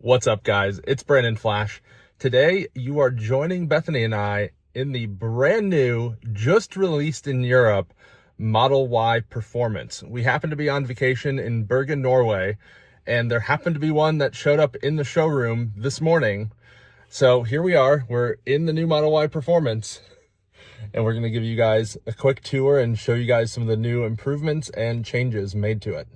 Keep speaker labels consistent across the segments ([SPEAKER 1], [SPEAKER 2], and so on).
[SPEAKER 1] What's up, guys? It's Brandon Flash. Today, you are joining Bethany and I in the brand new, just released in Europe, Model Y Performance. We happen to be on vacation in Bergen, Norway, and there happened to be one that showed up in the showroom this morning. So here we are. We're in the new Model Y Performance, and we're going to give you guys a quick tour and show you guys some of the new improvements and changes made to it.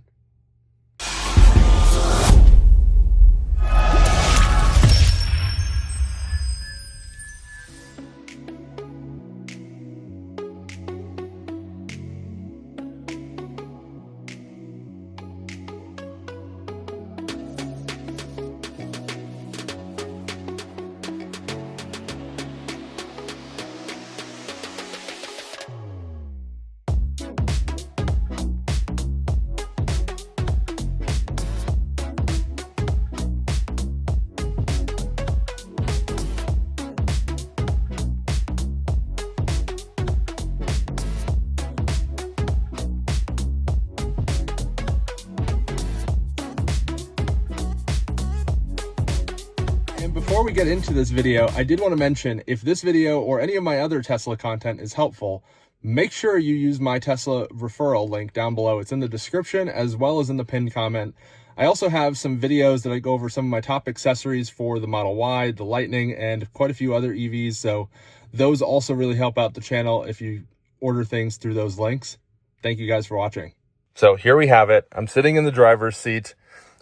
[SPEAKER 1] Before we get into this video, I did want to mention, if this video or any of my other Tesla content is helpful, make sure you use my Tesla referral link down below. It's in the description as well as in the pinned comment. I also have some videos that I go over some of my top accessories for the Model Y, the Lightning, and quite a few other EVs. So those also really help out the channel if you order things through those links. Thank you guys for watching. So here we have it. I'm sitting in the driver's seat.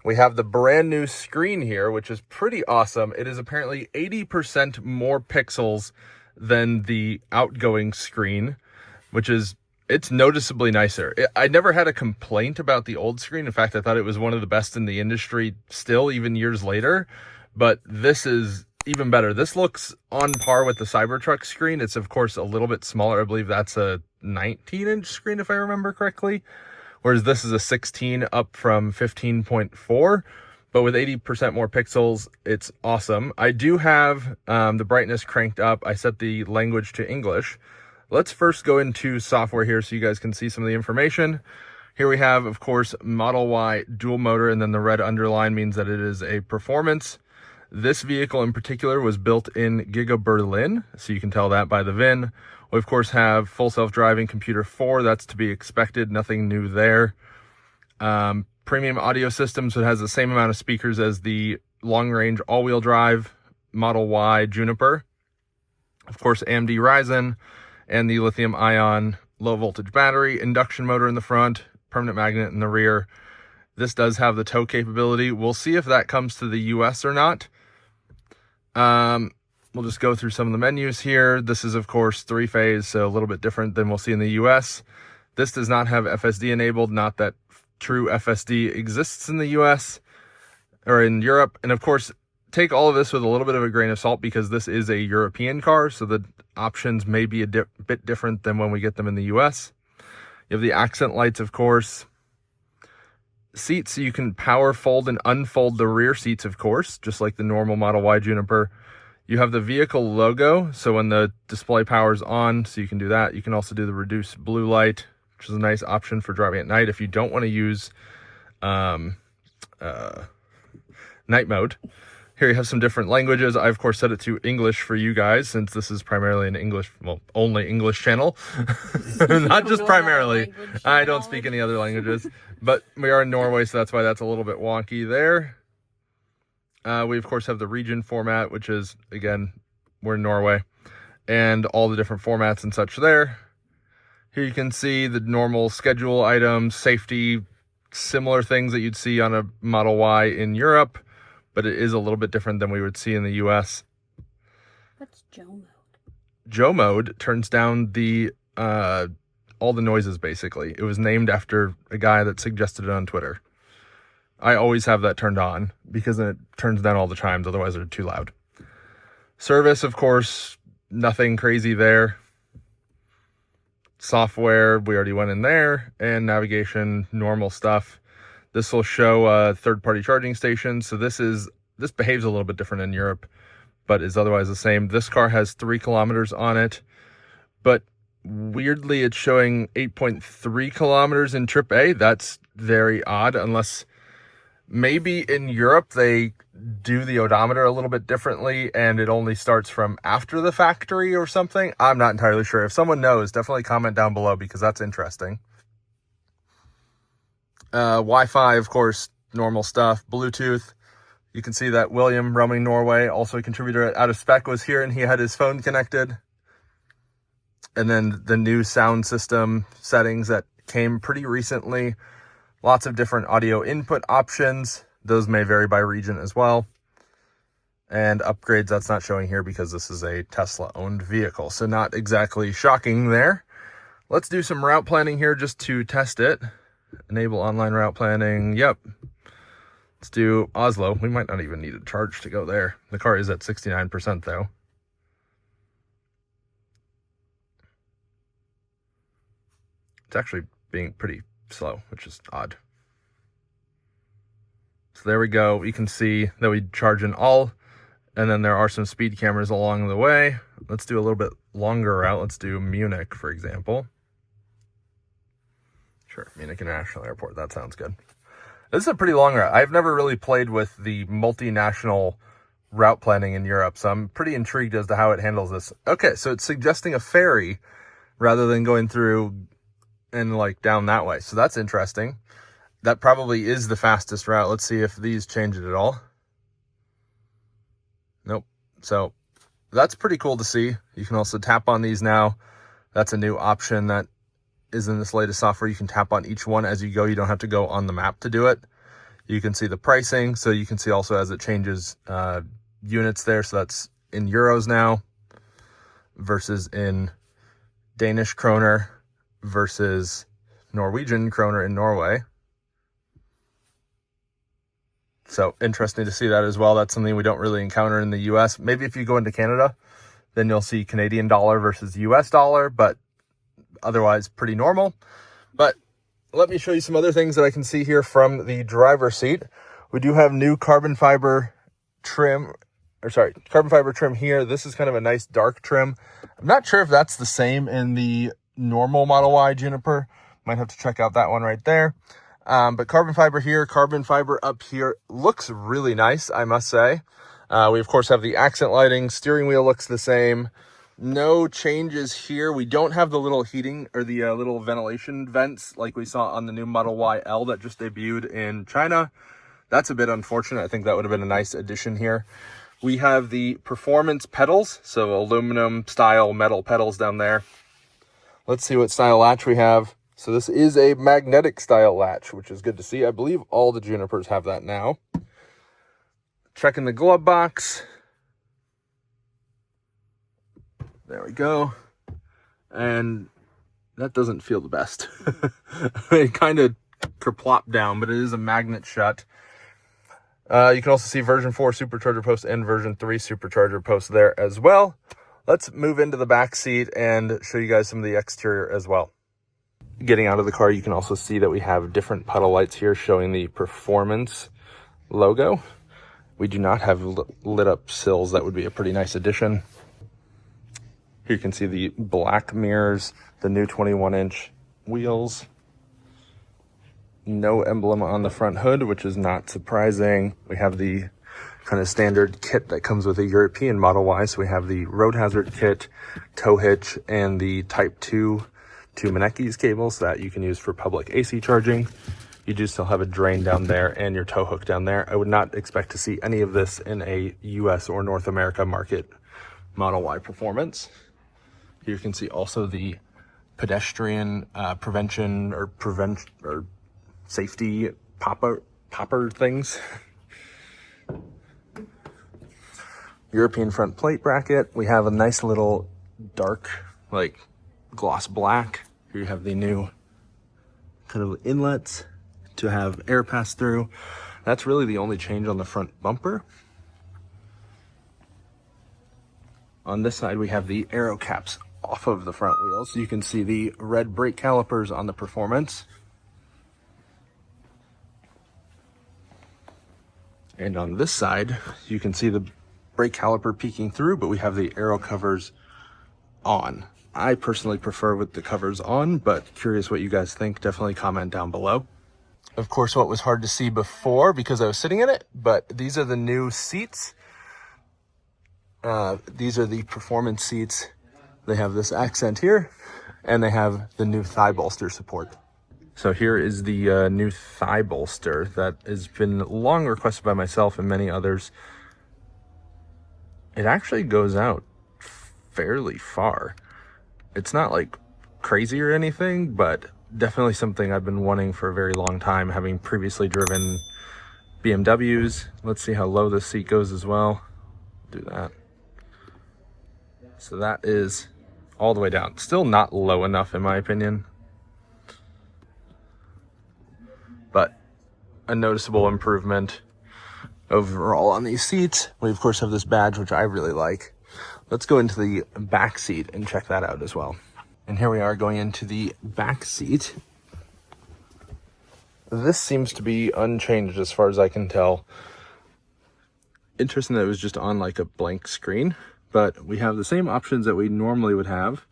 [SPEAKER 1] We have the brand new screen here, which is pretty awesome. It is apparently 80% more pixels than the outgoing screen, it's noticeably nicer. I never had a complaint about the old screen. In fact, I thought it was one of the best in the industry still, even years later. But this is even better. This looks on par with the Cybertruck screen. It's, of course, a little bit smaller. I believe that's a 19-inch screen, if I remember correctly. Whereas this is a 16 up from 15.4, but with 80% more pixels, it's awesome. I do have the brightness cranked up. I set the language to English. Let's first go into software here so you guys can see some of the information. Here we have, of course, Model Y dual motor, and then the red underline means that it is a performance. This vehicle in particular was built in Giga Berlin, so you can tell that by the VIN. We, of course, have full self-driving computer 4. That's to be expected. Nothing new there. Premium audio system, so it has the same amount of speakers as the long-range all-wheel drive Model Y Juniper. Of course, AMD Ryzen and the lithium-ion low-voltage battery, induction motor in the front, permanent magnet in the rear. This does have the tow capability. We'll see if that comes to the US or not. We'll just go through some of the menus here. This is, of course, 3-phase, so a little bit different than we'll see in the US. This does not have FSD enabled, not that true FSD exists in the US or in Europe. And of course, take all of this with a little bit of a grain of salt because this is a European car, so the options may be a bit different than when we get them in the US. You have the accent lights, of course. Seats, so you can power fold and unfold the rear seats, of course, just like the normal Model Y Juniper. You have the vehicle logo, so when the display powers on, so you can do that. You can also do the reduced blue light, which is a nice option for driving at night if you don't want to use night mode. Here you have some different languages. I, of course, set it to English for you guys, since this is primarily an English, well, only English channel. Not just primarily. I don't speak any other languages. But we are in Norway, so that's why that's a little bit wonky there. We, of course, have the region format, which is, again, we're in Norway, and all the different formats and such there. Here you can see the normal schedule items, safety, similar things that you'd see on a Model Y in Europe, but it is a little bit different than we would see in the US.
[SPEAKER 2] What's Joe mode?
[SPEAKER 1] Joe mode turns down the all the noises, basically. It was named after a guy that suggested it on Twitter. I always have that turned on because then it turns down all the chimes, otherwise they're too loud. Service, of course, nothing crazy there. Software, we already went in there. And navigation, normal stuff. This will show third-party charging stations. So this behaves a little bit different in Europe, but is otherwise the same. This car has 3 kilometers on it, but weirdly it's showing 8.3 kilometers in trip A. That's very odd, unless Maybe in Europe they do the odometer a little bit differently and it only starts from after the factory or something. I'm not entirely sure. If someone knows, definitely comment down below because that's interesting. Wi-Fi, of course, normal stuff. Bluetooth. You can see that William roaming Norway, also a contributor at Out of Spec, was here and he had his phone connected. And then the new sound system settings that came pretty recently. Lots of different audio input options. Those may vary by region as well. And upgrades, that's not showing here because this is a Tesla-owned vehicle. So not exactly shocking there. Let's do some route planning here just to test it. Enable online route planning. Yep. Let's do Oslo. We might not even need a charge to go there. The car is at 69% though. It's actually being pretty slow, which is odd. So there we go. You can see that we charge in all, and then there are some speed cameras along the way. Let's do a little bit longer route. Let's do Munich, for example. Sure, Munich International Airport. That sounds good. This is a pretty long route. I've never really played with the multinational route planning in Europe, so I'm pretty intrigued as to how it handles this. Okay, so it's suggesting a ferry rather than going through and like down that way. So that's interesting. That probably is the fastest route. Let's see if these change it at all. Nope. So that's pretty cool to see. You can also tap on these now. That's a new option that is in this latest software. You can tap on each one as you go. You don't have to go on the map to do it. You can see the pricing. So you can see also as it changes units there. So that's in euros now versus in Danish kroner versus Norwegian kroner in Norway. So interesting to see that as well. That's something we don't really encounter in the US. Maybe if you go into Canada, then you'll see Canadian dollar versus US dollar, but otherwise pretty normal. But let me show you some other things that I can see here from the driver's seat. We do have new carbon fiber trim here. This is kind of a nice dark trim. I'm not sure if that's the same in the normal Model Y Juniper. Might have to check out that one right there. But carbon fiber here, carbon fiber up here looks really nice, I must say. We of course have the accent lighting. Steering wheel looks the same. No changes here. We don't have the little heating or the little ventilation vents like we saw on the new Model Y L that just debuted in China. That's a bit unfortunate. I think that would have been a nice addition here. We have the performance pedals, so aluminum style metal pedals down there. Let's see what style latch we have. So this is a magnetic style latch, which is good to see. I believe all the Junipers have that now. Checking the glove box. There we go. And that doesn't feel the best. It kind of kerplopped down, but it is a magnet shut. You can also see version 4 supercharger post and version 3 supercharger post there as well. Let's move into the back seat and show you guys some of the exterior as well. Getting out of the car, you can also see that we have different puddle lights here showing the performance logo. We do not have lit up sills. That would be a pretty nice addition. Here you can see the black mirrors, the new 21-inch wheels. No emblem on the front hood, which is not surprising. We have the kind of standard kit that comes with a European Model Y. So we have the road hazard kit, tow hitch, and the Type 2 Manekes cables that you can use for public AC charging. You do still have a drain down there and your tow hook down there. I would not expect to see any of this in a US or North America market Model Y performance. Here you can see also the pedestrian prevention or safety popper things. European front plate bracket. We have a nice little dark, like gloss black. Here you have the new kind of inlets to have air pass through. That's really the only change on the front bumper. On this side, we have the aero caps off of the front wheels. You can see the red brake calipers on the Performance. And on this side, you can see the brake caliper peeking through, but we have the aero covers on. I personally prefer with the covers on, but curious what you guys think. Definitely comment down below. of course, what was hard to see before because I was sitting in it, but these are the new seats. These are the performance seats. They have this accent here, and they have the new thigh bolster support. So here is the new thigh bolster that has been long requested by myself and many others. It actually goes out fairly far. It's not like crazy or anything, but definitely something I've been wanting for a very long time, having previously driven BMWs. Let's see how low this seat goes as well. Do that. So that is all the way down. Still not low enough in my opinion, but a noticeable improvement overall on these seats. We of course have this badge, which I really like. Let's go into the back seat and check that out as well. And here we are going into the back seat. This seems to be unchanged as far as I can tell. Interesting that it was just on like a blank screen, but we have the same options that we normally would have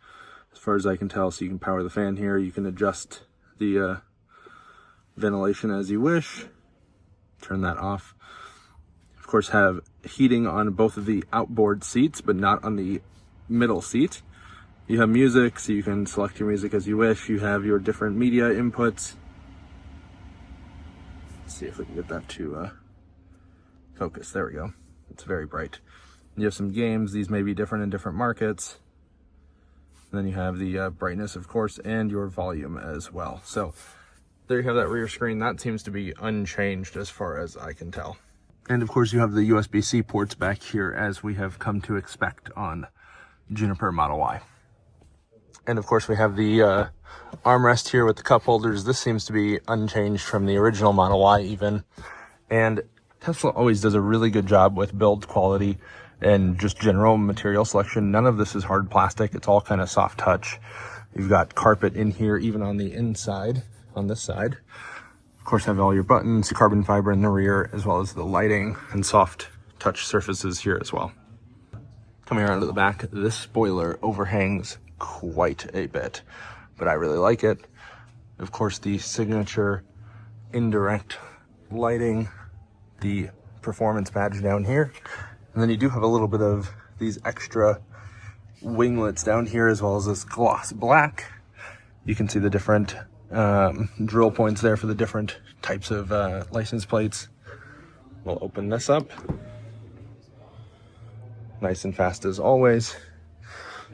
[SPEAKER 1] as far as I can tell. So you can power the fan here. You can adjust the ventilation as you wish. Turn that off. Of course, have heating on both of the outboard seats, but not on the middle seat. You have music, so you can select your music as you wish. You have your different media inputs. Let's see if we can get that to focus. There we go. It's very bright. You have some games. These may be different in different markets. And then you have the brightness, of course, and your volume as well. So there you have that rear screen. That seems to be unchanged as far as I can tell. And of course you have the USB-C ports back here as we have come to expect on Juniper Model Y. And of course we have the armrest here with the cup holders. This seems to be unchanged from the original Model Y even. And Tesla always does a really good job with build quality and just general material selection. None of this is hard plastic. It's all kind of soft touch. You've got carpet in here, even on the inside, on this side. Of course, have all your buttons, carbon fiber in the rear, as well as the lighting and soft touch surfaces here as well. Coming around to the back, this spoiler overhangs quite a bit, but I really like it. Of course, the signature indirect lighting, the performance badge down here, and then you do have a little bit of these extra winglets down here, as well as this gloss black. You can see the different drill points there for the different types of license plates. We'll open this up. Nice and fast as always.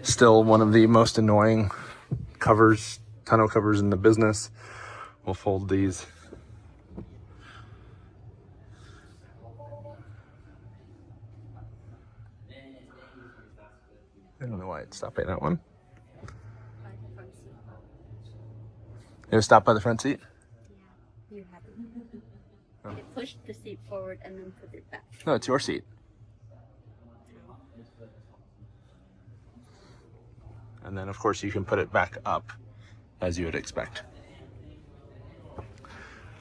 [SPEAKER 1] Still one of the most annoying covers, tonneau covers in the business. We'll fold these. I don't know why it stopped at that one. It was stopped by the front seat?
[SPEAKER 2] Yeah, you have it. Oh. It pushed the seat forward and then put it back.
[SPEAKER 1] No, it's your seat. And then, of course, you can put it back up as you would expect.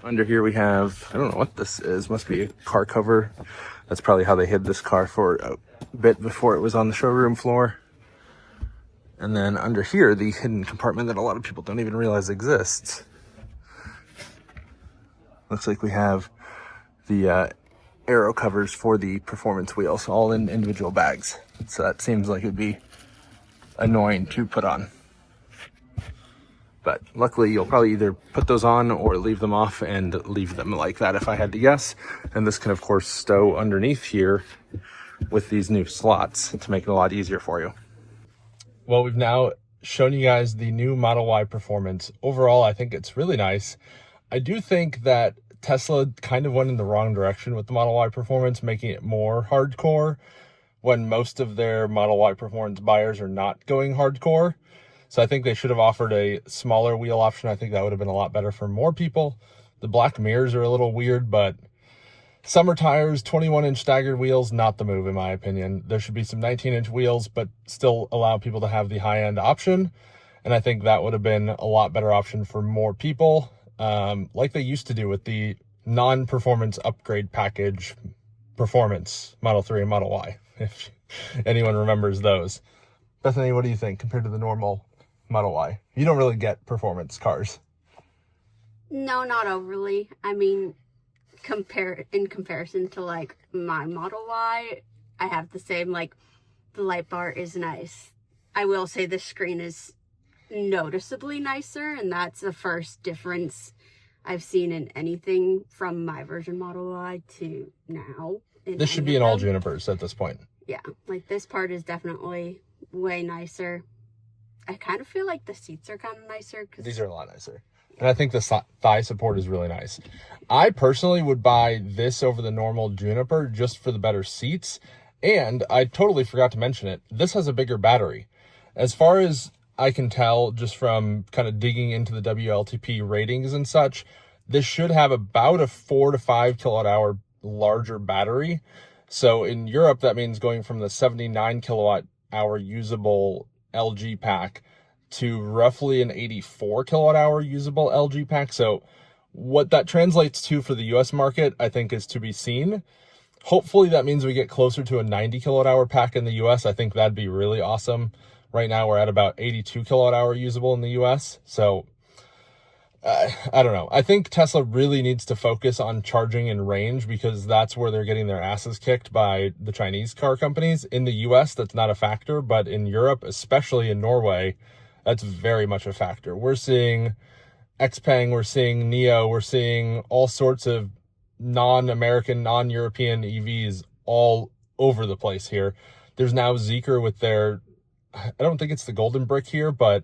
[SPEAKER 1] Under here we have, I don't know what this is, must be a car cover. That's probably how they hid this car for a bit before it was on the showroom floor. And then under here, the hidden compartment that a lot of people don't even realize exists. Looks like we have the aero covers for the performance wheels, all in individual bags. So that seems like it'd be annoying to put on. But luckily, you'll probably either put those on or leave them off and leave them like that, if I had to guess. And this can, of course, stow underneath here with these new slots to make it a lot easier for you. Well, we've now shown you guys the new Model Y Performance. Overall, I think it's really nice. I do think that Tesla kind of went in the wrong direction with the Model Y Performance, making it more hardcore when most of their Model Y Performance buyers are not going hardcore. So I think they should have offered a smaller wheel option. I think that would have been a lot better for more people. The black mirrors are a little weird, but summer tires, 21-inch staggered wheels, not the move in my opinion. There should be some 19-inch wheels, but still allow people to have the high-end option. And I think that would have been a lot better option for more people, like they used to do with the non-performance upgrade package Performance Model 3 and Model Y, if anyone remembers those. Bethany, what do you think compared to the normal Model Y? You don't really get performance cars.
[SPEAKER 2] No, not overly. I mean, in comparison to like my Model Y, I have the same, like, the light bar is nice. I will say the screen is noticeably nicer, and that's the first difference I've seen in anything from my version Model Y to now.
[SPEAKER 1] This should be in all Junipers at this point.
[SPEAKER 2] Yeah, like this part is definitely way nicer. I kind of feel like the seats are kind of nicer.
[SPEAKER 1] These are a lot nicer. And I think the thigh support is really nice. I personally would buy this over the normal Juniper just for the better seats. And I totally forgot to mention it. This has a bigger battery. As far as I can tell, just from kind of digging into the WLTP ratings and such, this should have about a 4 to 5 kilowatt hour larger battery. So in Europe, that means going from the 79 kilowatt hour usable LG pack to roughly an 84 kilowatt hour usable LG pack. So what that translates to for the US market, I think, is to be seen. Hopefully that means we get closer to a 90 kilowatt hour pack in the US. I think that'd be really awesome. Right now we're at about 82 kilowatt hour usable in the US. So I don't know. I think Tesla really needs to focus on charging and range, because that's where they're getting their asses kicked by the Chinese car companies. In the US, that's not a factor, but in Europe, especially in Norway, that's very much a factor. We're seeing Xpeng, we're seeing NIO, we're seeing all sorts of non-American, non-European EVs all over the place here. There's now Zeekr with their, I don't think it's the golden brick here, but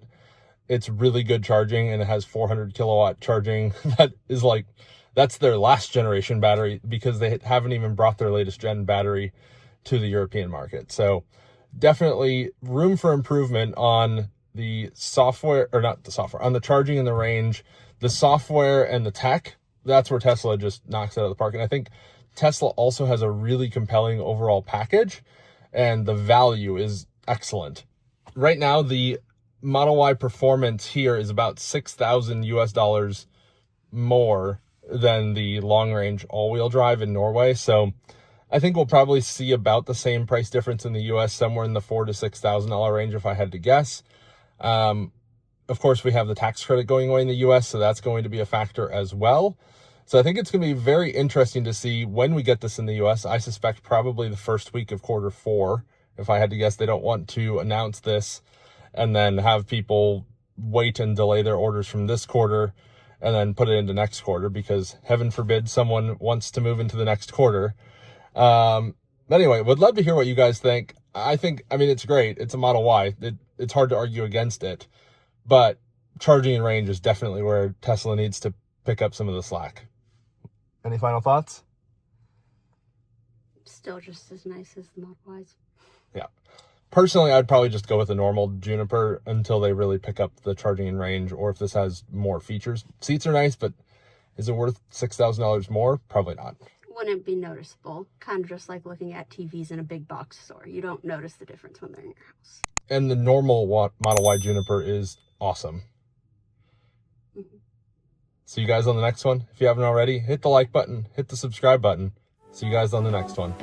[SPEAKER 1] it's really good charging, and it has 400 kilowatt charging. That is like, that's their last generation battery, because they haven't even brought their latest gen battery to the European market. So definitely room for improvement on the software, or not the software, on the charging and the range, the software and the tech. That's where Tesla just knocks it out of the park. And I think Tesla also has a really compelling overall package, and the value is excellent. Right now, the Model Y performance here is about $6,000 more than the long range all-wheel drive in Norway. So I think we'll probably see about the same price difference in the US, somewhere in the $4,000 to $6,000 range, if I had to guess. Of course, we have the tax credit going away in the US, so that's going to be a factor as well. So I think it's going to be very interesting to see when we get this in the US. I suspect probably the first week of Q4. If I had to guess, they don't want to announce this and then have people wait and delay their orders from this quarter and then put it into next quarter, because heaven forbid someone wants to move into the next quarter. But anyway, would love to hear what you guys think. I mean, it's great. It's a Model Y. It's hard to argue against it, but charging and range is definitely where Tesla needs to pick up some of the slack. Any final thoughts?
[SPEAKER 2] Still just as nice as the Model Ys.
[SPEAKER 1] Yeah. Personally, I'd probably just go with a normal Juniper until they really pick up the charging and range, or if this has more features. Seats are nice, but is it worth $6,000 more? Probably not.
[SPEAKER 2] Wouldn't be noticeable. Kind of just like looking at TVs in a big box store. You don't notice the difference when they're in your house.
[SPEAKER 1] And the normal Model Y Juniper is awesome.
[SPEAKER 2] Mm-hmm.
[SPEAKER 1] See you guys on the next one. If you haven't already, hit the like button, hit the subscribe button. See you guys on the next one.